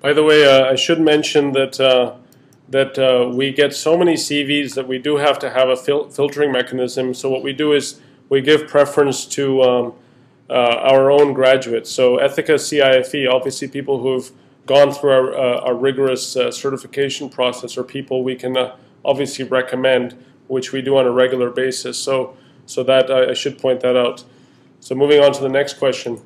By the way, I should mention that we get so many CVs that we do have to have a filtering mechanism. So what we do is we give preference to our own graduates. So Ethica, CIFE, obviously people who've gone through our rigorous certification process are people we can obviously recommend, which we do on a regular basis. So that I should point that out. So moving on to the next question.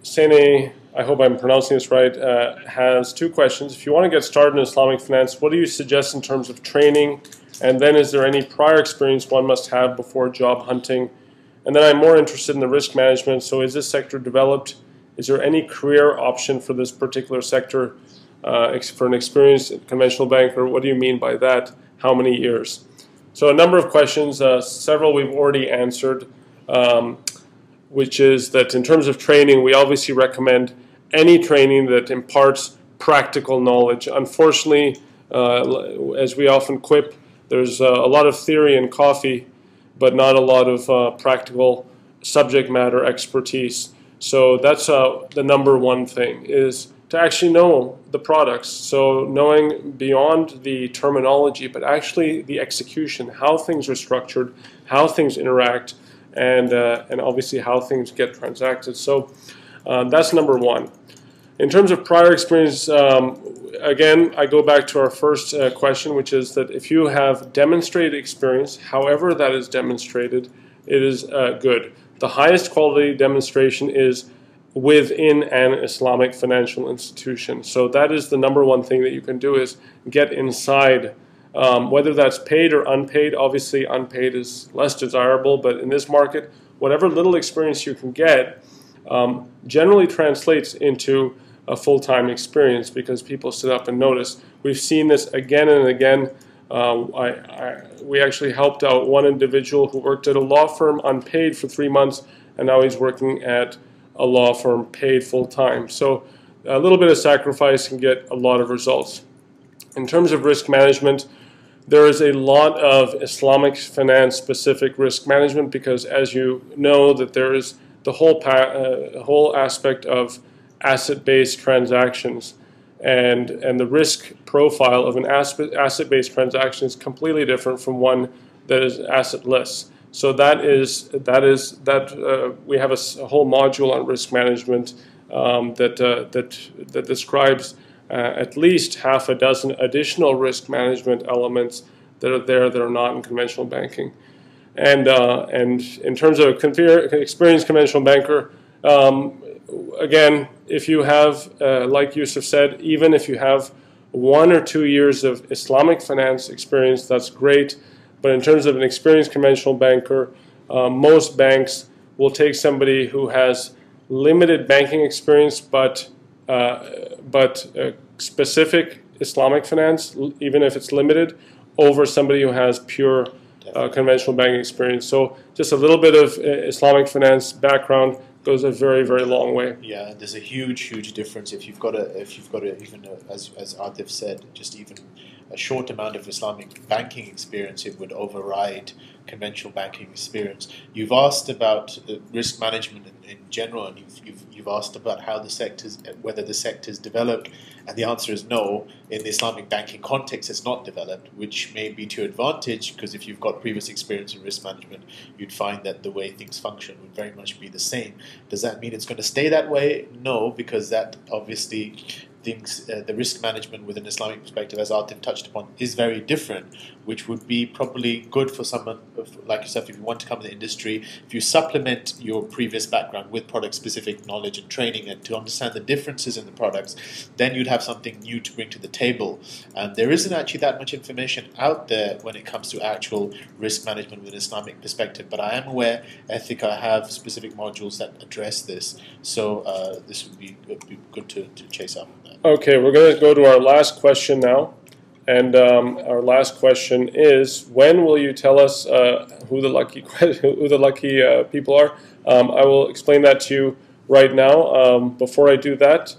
Sene, I hope I'm pronouncing this right, has two questions. If you want to get started in Islamic finance, what do you suggest in terms of training? And then is there any prior experience one must have before job hunting? And then I'm more interested in the risk management. So is this sector developed? Is there any career option for this particular sector for an experienced conventional banker? What do you mean by that? How many years? So a number of questions, several we've already answered. Which is that in terms of training, we obviously recommend any training that imparts practical knowledge. Unfortunately, as we often quip, there's a lot of theory in coffee, but not a lot of practical subject matter expertise. So that's the number one thing, is to actually know the products. So knowing beyond the terminology, but actually the execution, how things are structured, how things interact, and obviously how things get transacted. So that's number one. In terms of prior experience, again, I go back to our first question, which is that if you have demonstrated experience, however that is demonstrated, it is good. The highest quality demonstration is within an Islamic financial institution. So that is the number one thing that you can do, is get inside. Whether that's paid or unpaid, obviously unpaid is less desirable, but in this market, whatever little experience you can get generally translates into a full-time experience because people sit up and notice. We've seen this again and again. We actually helped out one individual who worked at a law firm unpaid for 3 months, and now he's working at a law firm paid full-time. So a little bit of sacrifice can get a lot of results. In terms of risk management, there is a lot of Islamic finance specific risk management because, as you know, that there is the whole aspect of asset-based transactions, and the risk profile of an asset-based transaction is completely different from one that is assetless. So we have a whole module on risk management that describes at least half a dozen additional risk management elements that are there that are not in conventional banking. And in terms of experienced conventional banker, again, if you have, like Yusuf said, even if you have 1 or 2 years of Islamic finance experience, that's great. But in terms of an experienced conventional banker, most banks will take somebody who has limited banking experience, but specific Islamic finance, even if it's limited, over somebody who has pure conventional banking experience. So just a little bit of Islamic finance background goes a very, very long way. Yeah, there's a huge difference if you've got even as Atif said, just even a short amount of Islamic banking experience, it would override conventional banking experience. You've asked about risk management in general, and you've asked about how the sectors, whether the sector's developed, and the answer is no. In the Islamic banking context, it's not developed, which may be to your advantage, because if you've got previous experience in risk management, you'd find that the way things function would very much be the same. Does that mean it's going to stay that way? No, because that obviously the risk management with an Islamic perspective, as Atif touched upon, is very different, which would be probably good for someone like yourself if you want to come to the industry. If you supplement your previous background with product-specific knowledge and training and to understand the differences in the products, then you'd have something new to bring to the table. And there isn't actually that much information out there when it comes to actual risk management with an Islamic perspective, but I am aware Ethica have specific modules that address this, so this would be good to chase up on that. Okay, we're going to go to our last question now, and our last question is: when will you tell us who the lucky people are? I will explain that to you right now. Before I do that,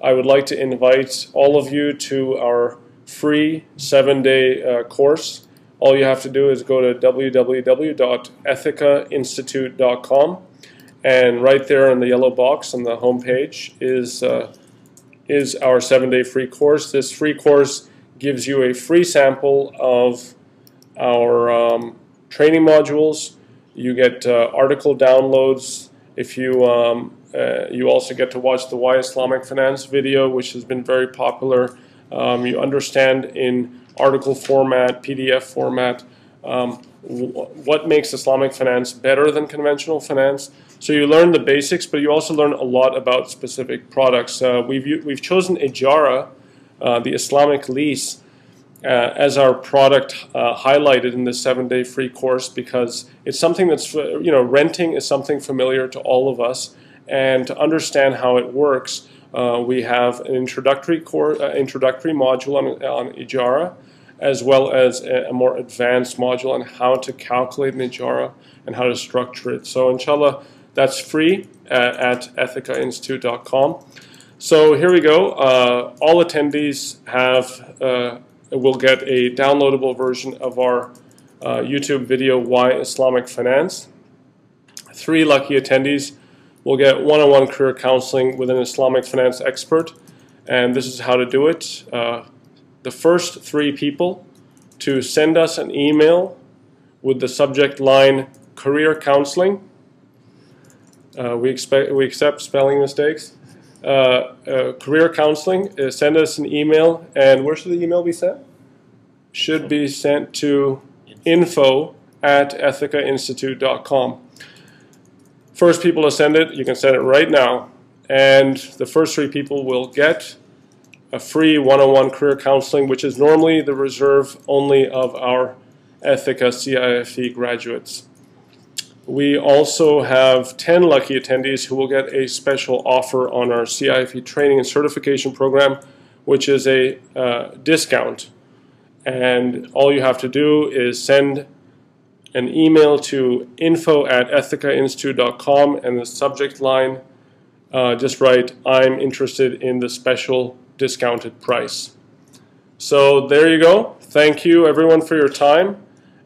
I would like to invite all of you to our free 7-day course. All you have to do is go to www.ethicainstitute.com, And right there in the yellow box on the home page is our 7-day free course. This free course gives you a free sample of our training modules. You get article downloads. If you you also get to watch the Why Islamic Finance video, which has been very popular. You understand in article format, PDF format, what makes Islamic finance better than conventional finance. So you learn the basics, but you also learn a lot about specific products. We've chosen Ijara, the Islamic lease, as our product highlighted in the 7-day free course, because it's something that's, renting is something familiar to all of us, and to understand how it works, we have an introductory module on Ijara, as well as a more advanced module on how to calculate an Ijara and how to structure it. So inshallah, that's free at ethicainstitute.com. So here we go. All attendees will get a downloadable version of our YouTube video, Why Islamic Finance. 3 lucky attendees will get one-on-one career counseling with an Islamic finance expert, and this is how to do it. The first 3 people to send us an email with the subject line career counseling. We accept spelling mistakes. Career counseling, send us an email, and where should the email be sent? Should be sent to info@ethicainstitute.com. First people to send it, you can send it right now, and the first 3 people will get a free one-on-one career counseling, which is normally the reserve only of our Ethica CIFE graduates. We also have 10 lucky attendees who will get a special offer on our CIFE training and certification program, which is a discount. And all you have to do is send an email to info@ethicainstitute.com, and the subject line, just write, I'm interested in the special discounted price. So there you go. Thank you everyone for your time.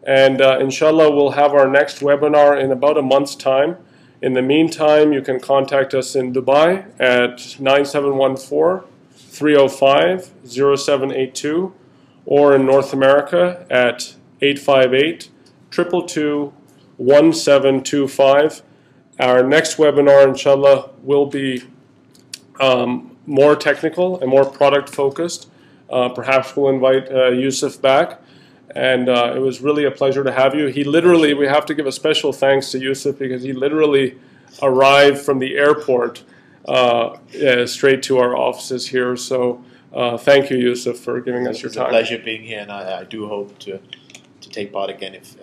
And inshallah, we'll have our next webinar in about a month's time. In the meantime, you can contact us in Dubai at 9714-305-0782, or in North America at 858-222-1725. Our next webinar, inshallah, will be more technical and more product focused. Perhaps we'll invite Yusuf back. And it was really a pleasure to have you. He literally, we have to give a special thanks to Yusuf, because he literally arrived from the airport straight to our offices here. So thank you, Yusuf, for giving us your time. It's a pleasure being here, and I do hope to take part again if